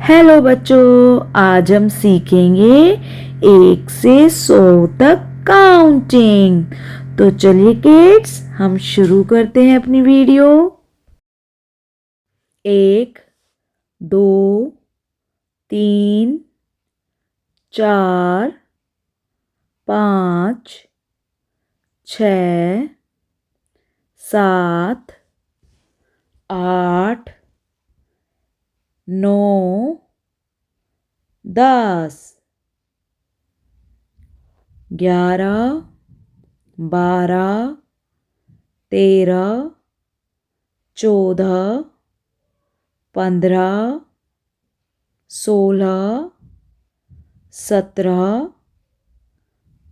Hello बच्चों, आज हम सीखेंगे 1 से 100 तक काउंटिंग। तो चलिए किड्स, हम शुरू करते हैं अपनी वीडियो। 1, 2, 3, 4, 5, 6, 7, 8, 9, 10, 11, 12, 13, 14, 15, 16, 17,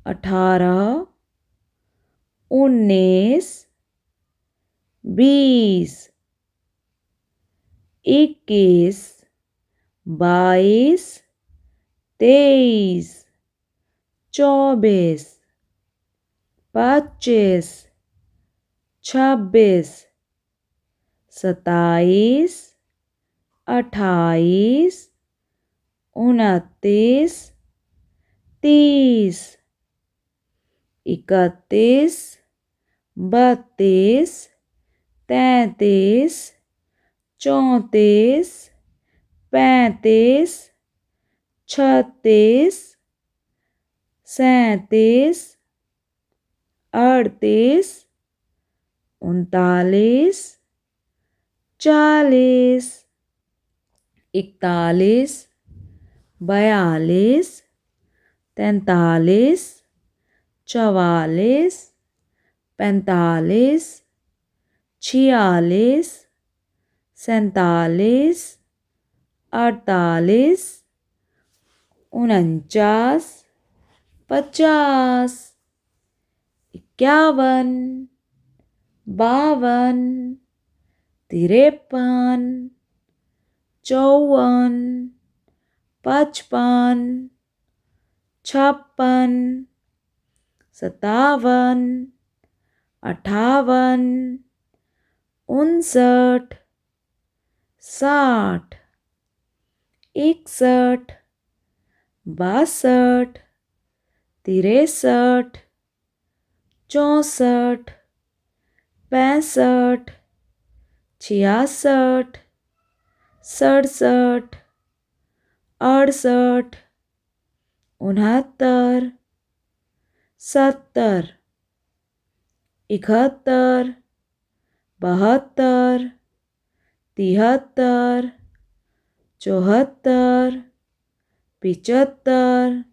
18, 19, 20, 21, 22, 23, 24, 25, 26, 27, 28, 29, 30, 31, 32, 33, 34, 35, 36, 37, 38, 39, 40, 41, 42, 43, 44, 45, 46, 47, 48, 49, 50, 51, 52, 53, 54, 55, 56, 57, 58, 59, 60, 61, 62, 63, 64, 65, 66, 67, 68, 69, 70, 71, 72, 73, 74, 75, 76,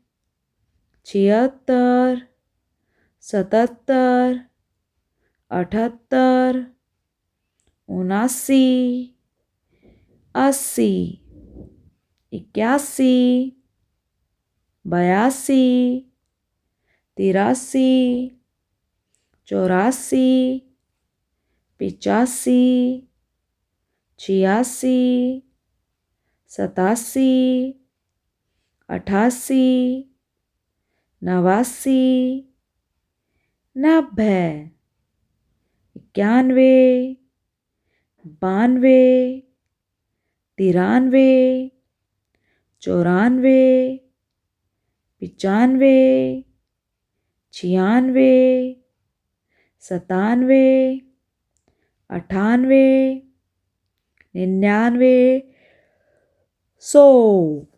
77, 78, 79, 80, 81, 82, 83, 84, 85, 86, 87, 88, 89, 90, 91, 92, 93, 94, 95, 96, 97, 98, 99, 100।